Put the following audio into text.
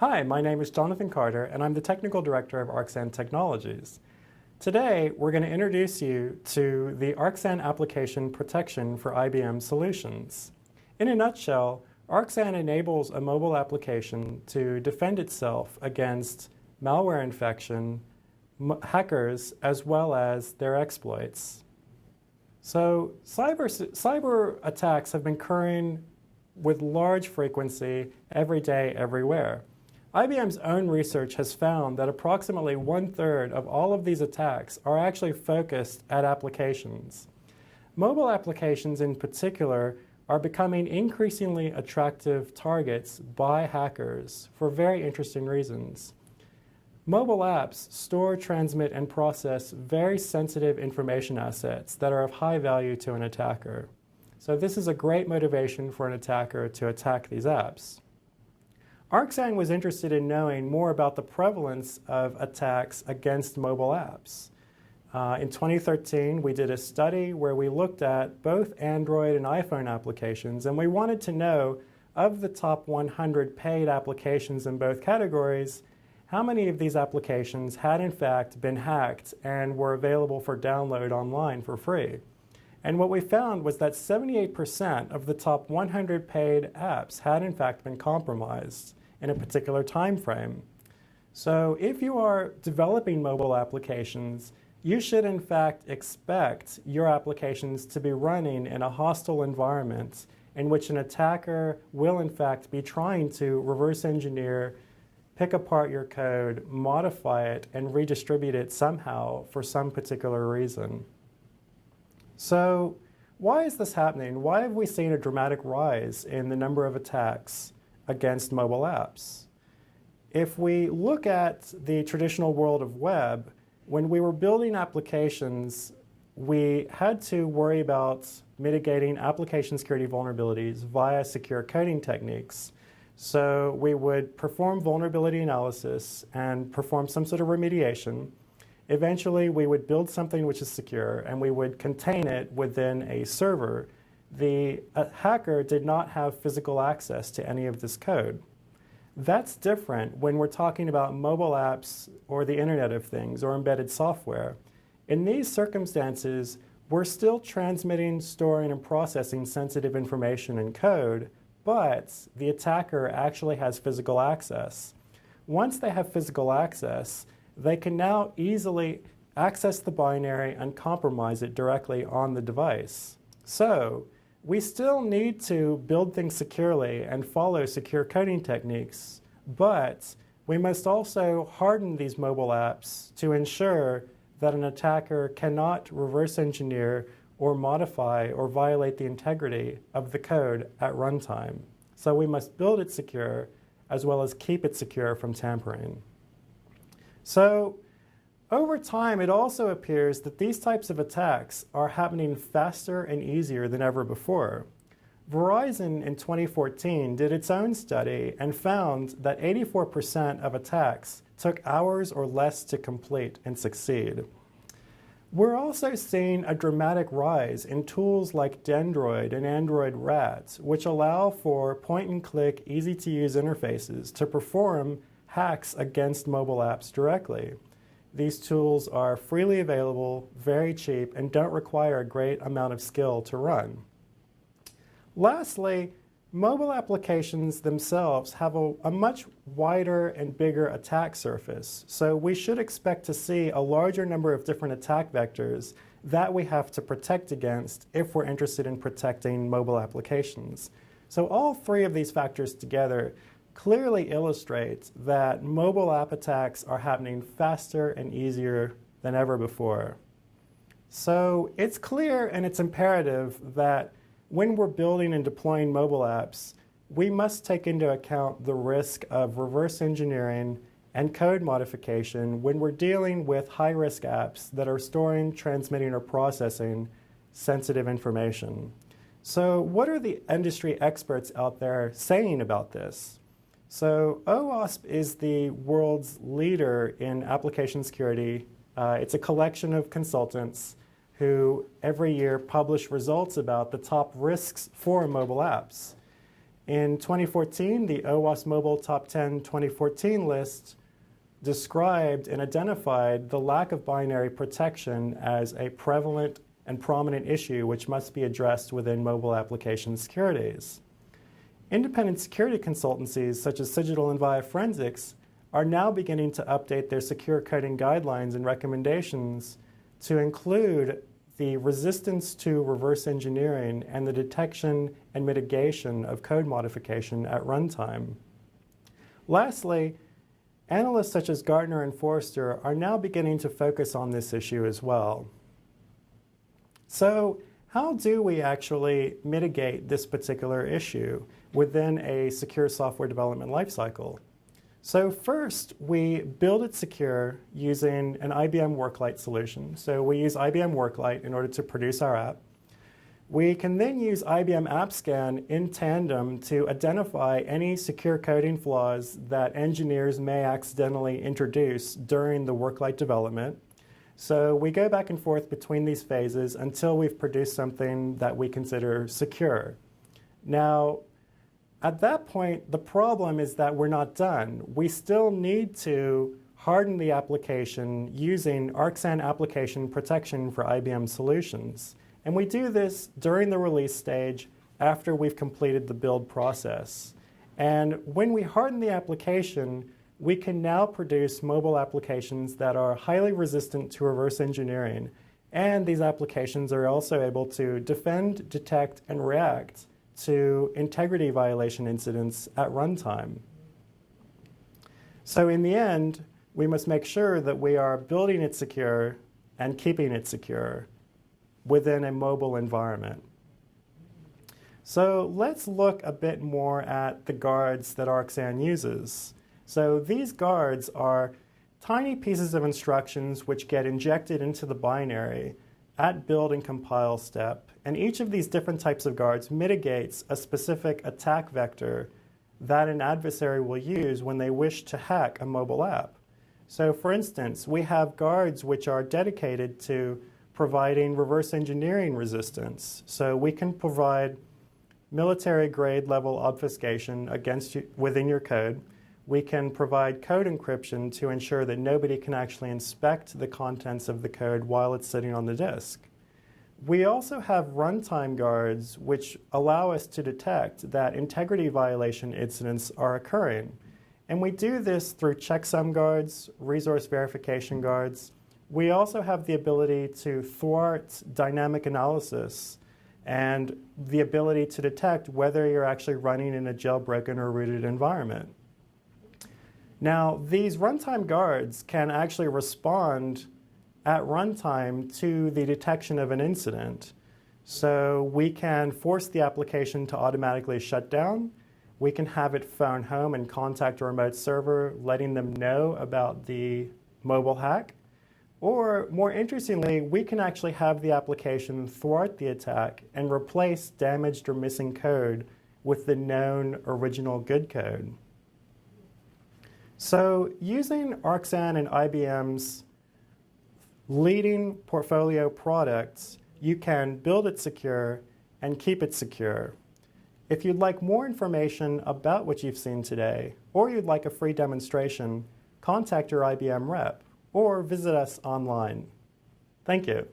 Hi, my name is Jonathan Carter, and I'm the Technical Director of Arxan Technologies. Today, we're going to introduce you to the Arxan application protection for IBM solutions. In a nutshell, Arxan enables a mobile application to defend itself against malware infection, hackers, as well as their exploits. So cyber attacks have been occurring with large frequency every day, everywhere. IBM's own research has found that approximately 1/3 of all of these attacks are actually focused at applications. Mobile applications in particular are becoming increasingly attractive targets by hackers for very interesting reasons. Mobile apps store, transmit, and process very sensitive information assets that are of high value to an attacker. So this is a great motivation for an attacker to attack these apps. Arxan was interested in knowing more about the prevalence of attacks against mobile apps. In 2013, we did a study where we looked at both Android and iPhone applications, and we wanted to know, of the top 100 paid applications in both categories, how many of these applications had in fact been hacked and were available for download online for free. And what we found was that 78% of the top 100 paid apps had in fact been compromised in a particular time frame. So if you are developing mobile applications, you should in fact expect your applications to be running in a hostile environment in which an attacker will in fact be trying to reverse engineer, pick apart your code, modify it, and redistribute it somehow for some particular reason. So why is this happening? Why have we seen a dramatic rise in the number of attacks against mobile apps? If we look at the traditional world of web, when we were building applications, we had to worry about mitigating application security vulnerabilities via secure coding techniques. So we would perform vulnerability analysis and perform some sort of remediation. Eventually, we would build something which is secure, and we would contain it within a server. The hacker did not have physical access to any of this code. That's different when we're talking about mobile apps or the Internet of Things or embedded software. In these circumstances, we're still transmitting, storing, and processing sensitive information and code, but the attacker actually has physical access. Once they have physical access, they can now easily access the binary and compromise it directly on the device. So we still need to build things securely and follow secure coding techniques, but we must also harden these mobile apps to ensure that an attacker cannot reverse engineer or modify or violate the integrity of the code at runtime. So we must build it secure as well as keep it secure from tampering. So over time, it also appears that these types of attacks are happening faster and easier than ever before. Verizon in 2014 did its own study and found that 84% of attacks took hours or less to complete and succeed. We're also seeing a dramatic rise in tools like Dendroid and Android Rat, which allow for point-and-click, easy-to-use interfaces to perform hacks against mobile apps directly. These tools are freely available, very cheap, and don't require a great amount of skill to run. Lastly, mobile applications themselves have a much wider and bigger attack surface, so we should expect to see a larger number of different attack vectors that we have to protect against if we're interested in protecting mobile applications. So all three of these factors together clearly illustrate that mobile app attacks are happening faster and easier than ever before. So it's clear and it's imperative that when we're building and deploying mobile apps, we must take into account the risk of reverse engineering and code modification when we're dealing with high-risk apps that are storing, transmitting, or processing sensitive information. So what are the industry experts out there saying about this? So OWASP is the world's leader in application security. It's a collection of consultants who every year publish results about the top risks for mobile apps. In 2014, the OWASP Mobile Top 10 2014 list described and identified the lack of binary protection as a prevalent and prominent issue which must be addressed within mobile application securities. Independent security consultancies such as Cigital and Via Forensics are now beginning to update their secure coding guidelines and recommendations to include the resistance to reverse engineering and the detection and mitigation of code modification at runtime. Lastly, analysts such as Gartner and Forrester are now beginning to focus on this issue as well. So, how do we actually mitigate this particular issue within a secure software development lifecycle? So first, we build it secure using an IBM Worklight solution. So we use IBM Worklight in order to produce our app. We can then use IBM AppScan in tandem to identify any secure coding flaws that engineers may accidentally introduce during the Worklight development. So we go back and forth between these phases until we've produced something that we consider secure. Now, at that point, the problem is that we're not done. We still need to harden the application using Arxan application protection for IBM solutions. And we do this during the release stage after we've completed the build process. And when we harden the application, we can now produce mobile applications that are highly resistant to reverse engineering. And these applications are also able to defend, detect, and react to integrity violation incidents at runtime. So in the end, we must make sure that we are building it secure and keeping it secure within a mobile environment. So let's look a bit more at the guards that Arxan uses. So these guards are tiny pieces of instructions which get injected into the binary at build and compile step, and each of these different types of guards mitigates a specific attack vector that an adversary will use when they wish to hack a mobile app. So for instance, we have guards which are dedicated to providing reverse engineering resistance. So we can provide military grade level obfuscation within your code. We can provide code encryption to ensure that nobody can actually inspect the contents of the code while it's sitting on the disk. We also have runtime guards which allow us to detect that integrity violation incidents are occurring. And we do this through checksum guards, resource verification guards. We also have the ability to thwart dynamic analysis and the ability to detect whether you're actually running in a jailbroken or rooted environment. Now, these runtime guards can actually respond at runtime to the detection of an incident. So we can force the application to automatically shut down. We can have it phone home and contact a remote server, letting them know about the mobile hack. Or more interestingly, we can actually have the application thwart the attack and replace damaged or missing code with the known original good code. So using Arxan and IBM's leading portfolio products, you can build it secure and keep it secure. If you'd like more information about what you've seen today, or you'd like a free demonstration, contact your IBM rep or visit us online. Thank you.